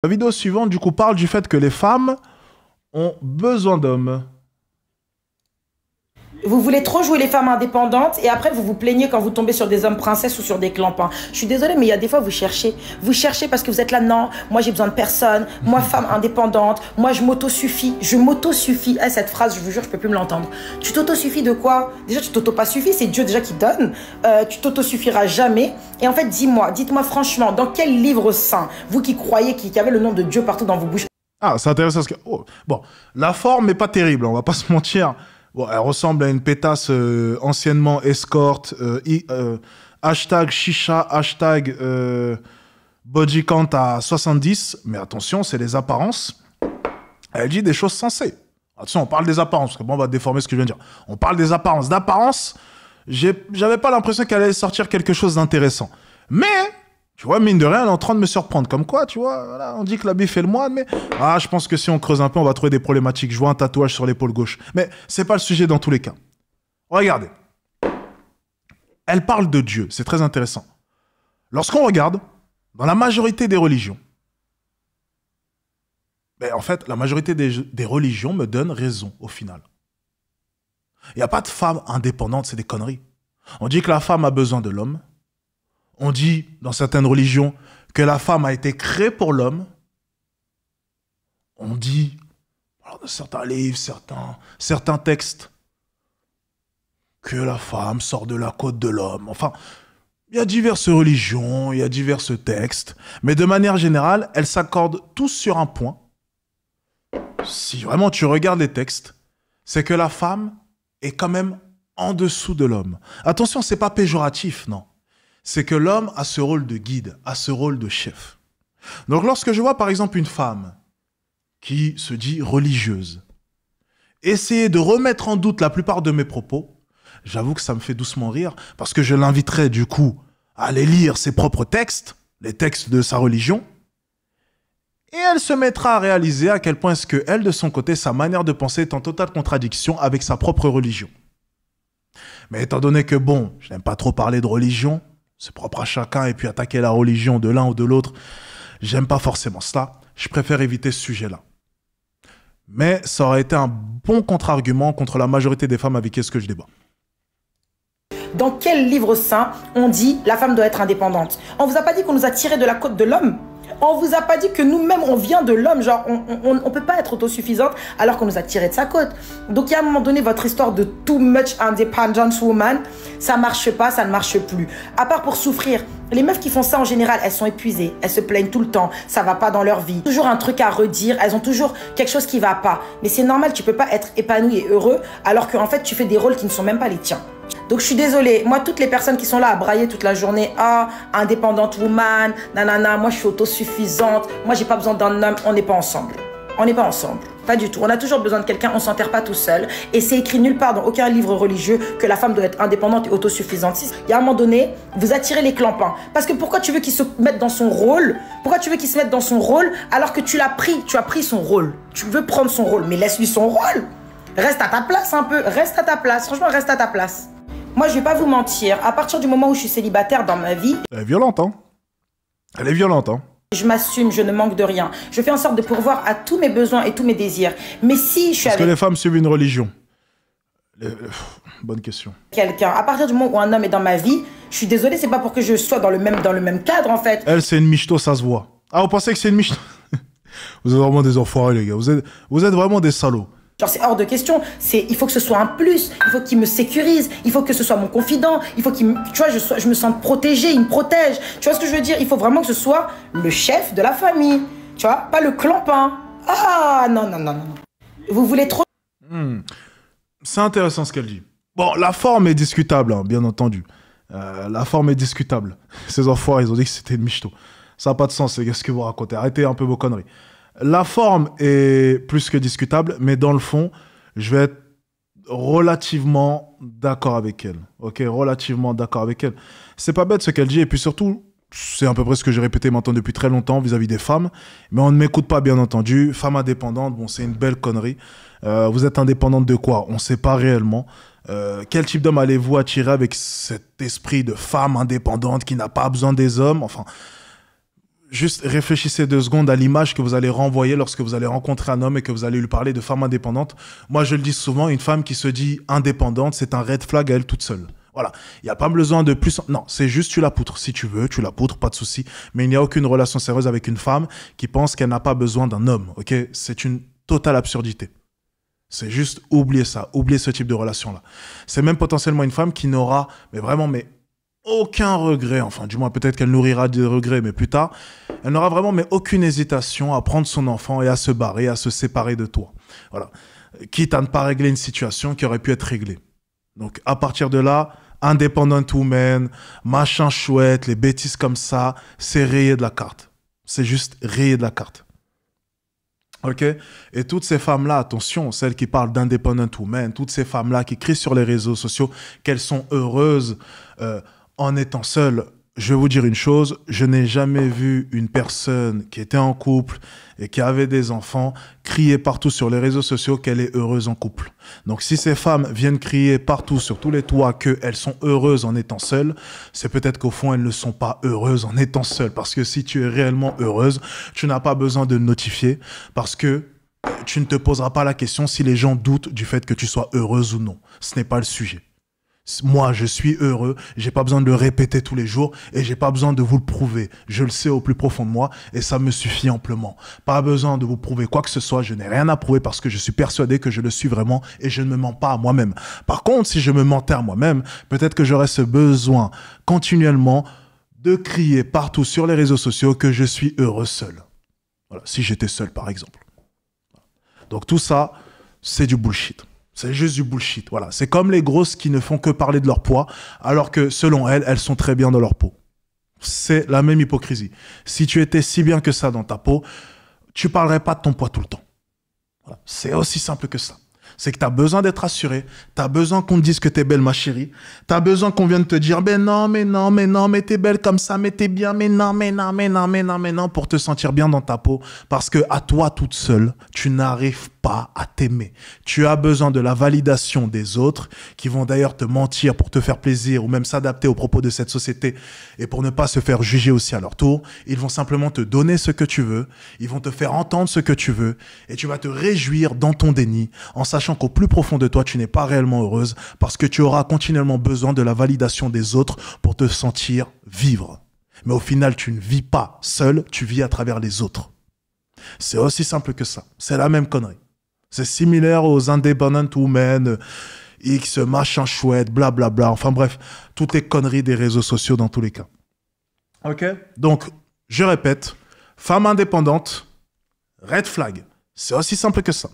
La vidéo suivante, du coup, parle du fait que les femmes ont besoin d'hommes. Vous voulez trop jouer les femmes indépendantes et après vous vous plaignez quand vous tombez sur des hommes princesses ou sur des clampins. Je suis désolée, mais il y a des fois vous cherchez. Vous cherchez parce que vous êtes là, non, moi j'ai besoin de personne, moi femme indépendante, moi je m'auto-suffis. Je m'auto-suffis. Ah, cette phrase, je vous jure, je peux plus me l'entendre. Tu t'auto-suffis de quoi? Déjà, tu t'auto-pas-suffis, c'est Dieu déjà qui donne. Tu t'auto-suffiras jamais. Et en fait, dites-moi franchement, dans quel livre saint, vous qui croyez qu'il y avait le nom de Dieu partout dans vos bouches? Ah, c'est intéressant parce que... oh, bon, la forme n'est pas terrible, on va pas se mentir. Bon, elle ressemble à une pétasse anciennement escorte, hashtag chicha, hashtag body count à 70. Mais attention, c'est les apparences. Elle dit des choses sensées. Attention, on parle des apparences, parce que bon, on va déformer ce que je viens de dire. On parle des apparences. D'apparence, j'avais pas l'impression qu'elle allait sortir quelque chose d'intéressant. Mais... tu vois, mine de rien, elle est en train de me surprendre. Comme quoi, tu vois, voilà, on dit que l'habit fait le moine, mais... ah, je pense que si on creuse un peu, on va trouver des problématiques. Je vois un tatouage sur l'épaule gauche. Mais c'est pas le sujet dans tous les cas. Regardez. Elle parle de Dieu. C'est très intéressant. Lorsqu'on regarde, dans la majorité des religions, ben, en fait, la majorité des religions me donnent raison, au final. Il n'y a pas de femme indépendante, c'est des conneries. On dit que la femme a besoin de l'homme. On dit, dans certaines religions, que la femme a été créée pour l'homme. On dit, dans certains livres, certains textes, que la femme sort de la côte de l'homme. Enfin, il y a diverses religions, il y a divers textes, mais de manière générale, elles s'accordent tous sur un point. Si vraiment tu regardes les textes, c'est que la femme est quand même en dessous de l'homme. Attention, c'est pas péjoratif, non. C'est que l'homme a ce rôle de guide, a ce rôle de chef. Donc lorsque je vois par exemple une femme qui se dit religieuse, essayer de remettre en doute la plupart de mes propos, j'avoue que ça me fait doucement rire, parce que je l'inviterai du coup à aller lire ses propres textes, les textes de sa religion, et elle se mettra à réaliser à quel point est-ce que elle, de son côté, sa manière de penser est en totale contradiction avec sa propre religion. Mais étant donné que bon, je n'aime pas trop parler de religion, c'est propre à chacun, et puis attaquer la religion de l'un ou de l'autre, j'aime pas forcément cela. Je préfère éviter ce sujet-là. Mais ça aurait été un bon contre-argument contre la majorité des femmes avec qui est-ce que je débat. Dans quel livre saint on dit la femme doit être indépendante? On vous a pas dit qu'on nous a tiré de la côte de l'homme? On vous a pas dit que nous-mêmes on vient de l'homme? Genre on peut pas être autosuffisante alors qu'on nous a tiré de sa côte. Donc il y a un moment donné votre histoire de too much independent woman, ça marche pas, ça ne marche plus. À part pour souffrir. Les meufs qui font ça en général, elles sont épuisées, elles se plaignent tout le temps, ça va pas dans leur vie. Toujours un truc à redire, elles ont toujours quelque chose qui va pas. Mais c'est normal, tu peux pas être épanoui et heureux alors qu'en fait tu fais des rôles qui ne sont même pas les tiens. Donc je suis désolée, moi toutes les personnes qui sont là à brailler toute la journée, ah, indépendante woman, nanana, moi je suis autosuffisante, moi j'ai pas besoin d'un homme, on n'est pas ensemble. On n'est pas ensemble, pas du tout. On a toujours besoin de quelqu'un, on s'enterre pas tout seul. Et c'est écrit nulle part dans aucun livre religieux que la femme doit être indépendante et autosuffisante. Il y a un moment donné, vous attirez les clampins. Parce que pourquoi tu veux qu'il se mette dans son rôle? Pourquoi tu veux qu'il se mette dans son rôle alors que tu l'as pris? Tu as pris son rôle. Tu veux prendre son rôle, mais laisse-lui son rôle. Reste à ta place un peu, reste à ta place. Franchement, reste à ta place. Moi, je vais pas vous mentir, à partir du moment où je suis célibataire dans ma vie... Elle est violente, hein? Elle est violente, hein? Je m'assume, je ne manque de rien. Je fais en sorte de pourvoir à tous mes besoins et tous mes désirs. Mais si je suis Est-ce que les femmes suivent une religion? Bonne question. Quelqu'un, à partir du moment où un homme est dans ma vie, je suis désolée, c'est pas pour que je sois dans le même cadre, en fait. Elle, c'est une michto, ça se voit. Ah, vous pensez que c'est une michto? Vous êtes vraiment des enfoirés, les gars. Vous êtes vraiment des salauds. Genre c'est hors de question, il faut que ce soit un plus, il faut qu'il me sécurise, il faut que ce soit mon confident, il faut qu'il me, tu vois, je me sente protégée, il me protège. Tu vois ce que je veux dire? Il faut vraiment que ce soit le chef de la famille, tu vois, pas le clampin. Ah non, non, non, non. Vous voulez trop... C'est intéressant ce qu'elle dit. Bon, la forme est discutable, hein, bien entendu. La forme est discutable. Ces enfoirés, ils ont dit que c'était une michto. Ça n'a pas de sens, les gars, ce que vous racontez. Arrêtez un peu vos conneries. La forme est plus que discutable, mais dans le fond, je vais être relativement d'accord avec elle. Ok, relativement d'accord avec elle. C'est pas bête ce qu'elle dit, et puis surtout, c'est à peu près ce que j'ai répété maintenant depuis très longtemps vis-à-vis des femmes, mais on ne m'écoute pas, bien entendu. Femme indépendante, bon, c'est une belle connerie. Vous êtes indépendante de quoi? On ne sait pas réellement. Quel type d'homme allez-vous attirer avec cet esprit de femme indépendante qui n'a pas besoin des hommes? Enfin... juste réfléchissez 2 secondes à l'image que vous allez renvoyer lorsque vous allez rencontrer un homme et que vous allez lui parler de femme indépendante. Moi, je le dis souvent, une femme qui se dit indépendante, c'est un red flag à elle toute seule. Voilà, il n'y a pas besoin de plus. Non, c'est juste tu la poutres. Si tu veux, tu la poutres, pas de souci. Mais il n'y a aucune relation sérieuse avec une femme qui pense qu'elle n'a pas besoin d'un homme. Ok, c'est une totale absurdité. C'est juste oublier ça, oublier ce type de relation-là. C'est même potentiellement une femme qui n'aura, mais vraiment, mais aucun regret. Enfin, du moins peut-être qu'elle nourrira des regrets, mais plus tard, elle n'aura vraiment mais aucune hésitation à prendre son enfant et à se barrer, à se séparer de toi. Voilà, quitte à ne pas régler une situation qui aurait pu être réglée. Donc, à partir de là, independent woman, machin chouette, les bêtises comme ça, c'est rayé de la carte. C'est juste rayé de la carte. Ok? Et toutes ces femmes-là, attention, celles qui parlent d'independent woman, toutes ces femmes-là qui crient sur les réseaux sociaux qu'elles sont heureuses en étant seules, je vais vous dire une chose, je n'ai jamais vu une personne qui était en couple et qui avait des enfants crier partout sur les réseaux sociaux qu'elle est heureuse en couple. Donc si ces femmes viennent crier partout sur tous les toits qu'elles sont heureuses en étant seules, c'est peut-être qu'au fond elles ne sont pas heureuses en étant seules. Parce que si tu es réellement heureuse, tu n'as pas besoin de notifier parce que tu ne te poseras pas la question si les gens doutent du fait que tu sois heureuse ou non. Ce n'est pas le sujet. Moi, je suis heureux, j'ai pas besoin de le répéter tous les jours et j'ai pas besoin de vous le prouver. Je le sais au plus profond de moi et ça me suffit amplement. Pas besoin de vous prouver quoi que ce soit, je n'ai rien à prouver parce que je suis persuadé que je le suis vraiment et je ne me mens pas à moi-même. Par contre, si je me mentais à moi-même, peut-être que j'aurais ce besoin continuellement de crier partout sur les réseaux sociaux que je suis heureux seul. Voilà, si j'étais seul par exemple. Donc tout ça, c'est du bullshit. C'est juste du bullshit. Voilà. C'est comme les grosses qui ne font que parler de leur poids, alors que selon elles, elles sont très bien dans leur peau. C'est la même hypocrisie. Si tu étais si bien que ça dans ta peau, tu parlerais pas de ton poids tout le temps. Voilà. C'est aussi simple que ça. C'est que tu as besoin d'être assuré, tu as besoin qu'on te dise que t'es belle, ma chérie, tu as besoin qu'on vienne te dire, ben non, mais non, mais non, mais t'es belle comme ça, mais t'es bien, mais non, mais non, mais non, mais non, mais non, pour te sentir bien dans ta peau. Parce que à toi toute seule, tu n'arrives pas à t'aimer. Tu as besoin de la validation des autres, qui vont d'ailleurs te mentir pour te faire plaisir, ou même s'adapter aux propos de cette société, et pour ne pas se faire juger aussi à leur tour. Ils vont simplement te donner ce que tu veux, ils vont te faire entendre ce que tu veux, et tu vas te réjouir dans ton déni, en sachant qu'au plus profond de toi, tu n'es pas réellement heureuse parce que tu auras continuellement besoin de la validation des autres pour te sentir vivre. Mais au final, tu ne vis pas seul, tu vis à travers les autres. C'est aussi simple que ça. C'est la même connerie. C'est similaire aux independent women, X, machin chouette, blablabla. Enfin bref, toutes les conneries des réseaux sociaux dans tous les cas. Ok? Donc, je répète, femme indépendante, red flag. C'est aussi simple que ça.